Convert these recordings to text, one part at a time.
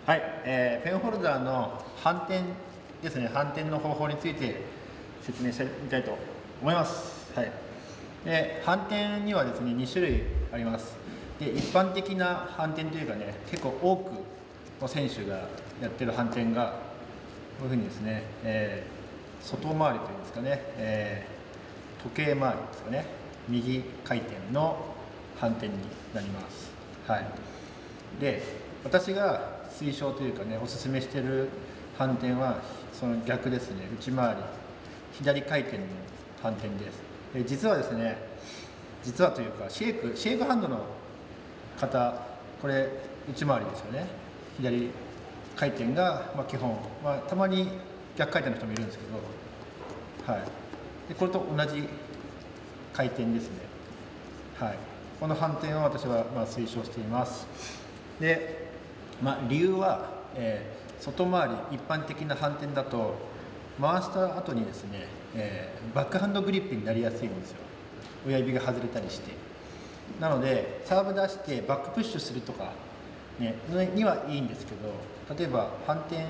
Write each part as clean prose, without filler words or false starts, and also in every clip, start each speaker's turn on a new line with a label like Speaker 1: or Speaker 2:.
Speaker 1: はい、ペンホルダーの反転ですね、反転の方法について説明してみたいと思います。はい、で反転にはですね、2種類あります。で、一般的な反転というかね、結構多くの選手がやってる反転が、こういうふうにですね、外回りというんですかね、時計回りですかね、右回転の反転になります。はい、で、私が推奨というかね、おすすめしている反転はその逆ですね。内回り、左回転の反転です。実はですね、実はというかシェイクハンドの方、これ内回りですよね。左回転が基本、たまに逆回転の人もいるんですけど、はい、でこれと同じ回転ですね。はい、この反転を私は推奨しています。で、理由は、外回り一般的な反転だと回した後にですね、バックハンドグリップになりやすいんですよ。親指が外れたりして。なのでサーブ出してバックプッシュするとか、ね、にはいいんですけど、例えば反転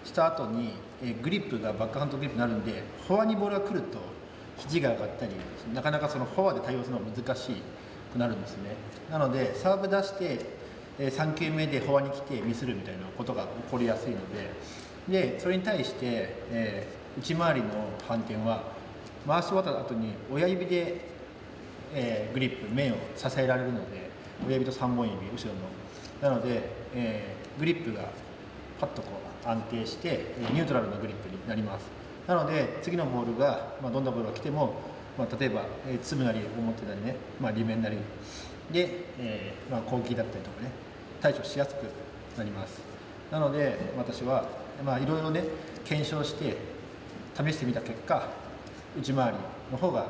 Speaker 1: した後に、グリップがバックハンドグリップになるんで、フォアにボールが来ると肘が上がったり、なかなかそのフォアで対応するのが難しくなるんですね。なのでサーブ出して3球目でフォアに来てミスるみたいなことが起こりやすいので、それに対して、内回りの反転は回し終わった後に親指で、グリップ面を支えられるので、親指と3本指後ろのなので、グリップがパッとこう安定してニュートラルなグリップになります。なので次のボールが、どんなボールが来ても、例えば粒なり表なりね、裏面なりで、攻撃だったりとかね、対処しやすくなります。なので私はいろいろね検証して試してみた結果、内回りの方が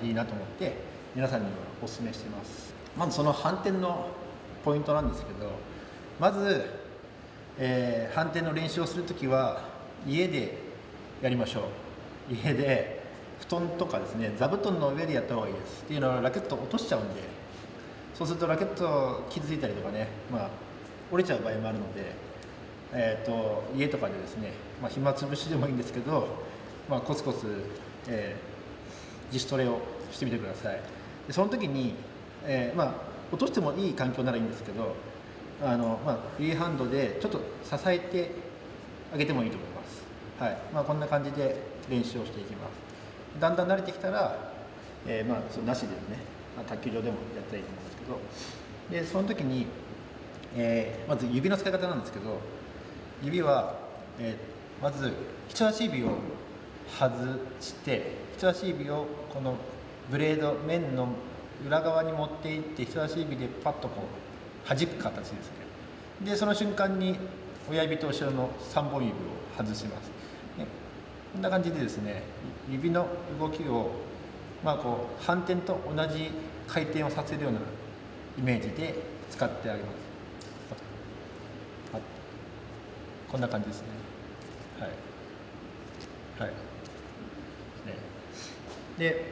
Speaker 1: いいなと思って皆さんにはお勧めしています。まずその反転のポイントなんですけど、まず、反転の練習をするときは家でやりましょう。家で布団とかですね、座布団の上でやった方がいいです。っていうのはラケットを落としちゃうんで、そうするとラケット傷ついたりとかね、折れちゃう場合もあるので、家とかでですね、暇つぶしでもいいんですけど、コツコツ、自主トレをしてみてください。でその時に、落としてもいい環境ならいいんですけど、フリーハンドでちょっと支えてあげてもいいと思います。はい、こんな感じで練習をしていきます。だんだん慣れてきたら、そのなしでね、卓球場でもやったらいいと思うんですけど、でその時に、まず指の使い方なんですけど、指は、まず人差し指を外して人差し指をこのブレード面の裏側に持っていって、人差し指でパッとこう弾く形ですね。でその瞬間に親指と後ろの3本指を外します。こんな感じでですね、指の動きをこう反転と同じ回転をさせるようなイメージで使ってあげます。こんな感じですね。はい。で、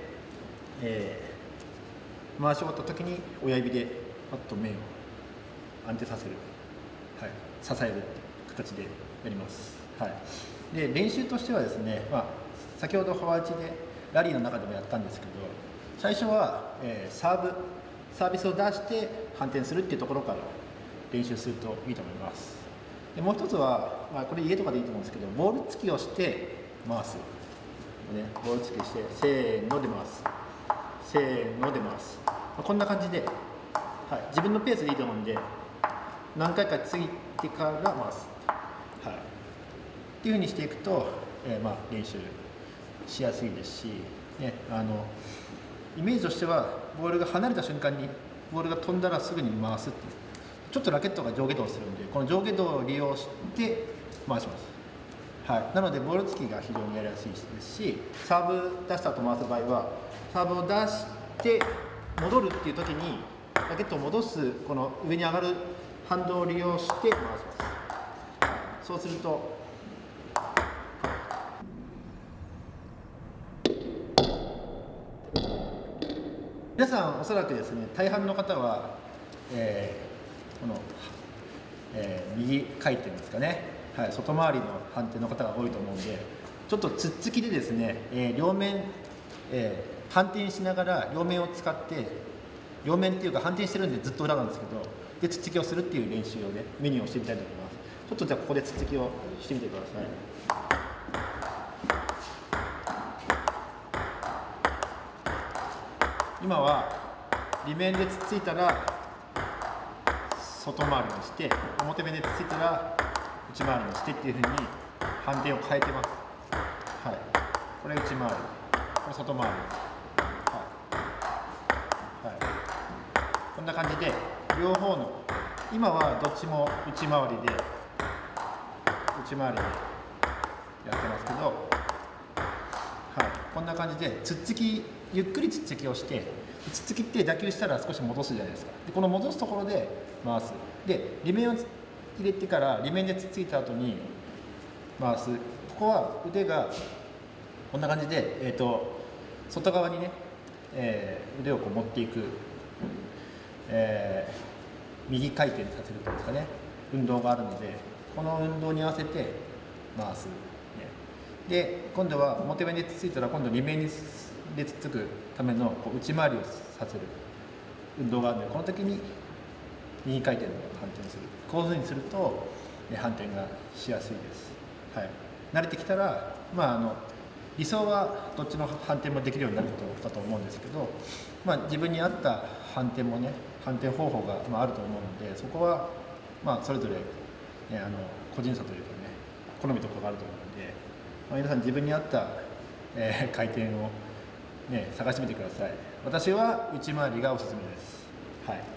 Speaker 1: 回し終わった時に親指でパッと面を安定させる、支える形でやります。で練習としてはですね、先ほどフォア打ちでラリーの中でもやったんですけど、最初は、サービスを出して反転するっていうところから練習するといいと思います。でもう一つは、これ家とかでいいと思うんですけど、ボール突きをして回す、ボール突きしてせーので回す、せーので回す、こんな感じで、自分のペースでいいと思うんで、何回かついてから回す、っていう風にしていくと、練習しやすいですし、イメージとしてはボールが離れた瞬間にボールが飛んだらすぐに回すっていう、ちょっとラケットが上下動するんで、この上下動を利用して回します。なのでボール突きが非常にやりやすいですし、サーブ出した後回す場合はサーブを出して戻るっていう時にラケットを戻す、この上に上がる反動を利用して回します。そうすると皆さんおそらくですね、大半の方は、この、右回転ですかね、はい、外回りの反転の方が多いと思うんで、ちょっとつっつきでですね、両面、反転しながら両面を使って、両面っていうか反転してるんでずっと裏なんですけど、でつっつきをするっていう練習をね、メニューをしてみたいと思います。ちょっとじゃあここでつっつきをしてみてください。今は裏面でつっついたら外回りにして、表面でつっついたら内回りにしてっていうふうに反転を変えてます。はい、これ内回り、これ外回り、はいはい、こんな感じで両方の、今はどっちも内回りでやってますけど、はい、こんな感じでつっつき、ゆっくりつっつきをして、つっつきって打球したら少し戻すじゃないですか。でこの戻すところで回す。で裏面を入れてから裏面でつっついた後に回す。ここは腕がこんな感じで、外側にね、腕をこう持っていく、右回転させるというんですかね、運動があるので、この運動に合わせて回す、ね、で今度は表面でつっついたら今度裏面でつっつくためのこう内回りをさせる運動があるので、この時に右回転の反転する、こういうふうにすると反転がしやすいです。はい、慣れてきたら、理想はどっちの反転もできるようになることだと思うんですけど、自分に合った反転もね、反転方法があると思うので、そこはそれぞれ、個人差というかね、好みとかがあると思うので、皆さん自分に合った、回転を、ね、探してみてください。私は内回りがおすすめです。はい。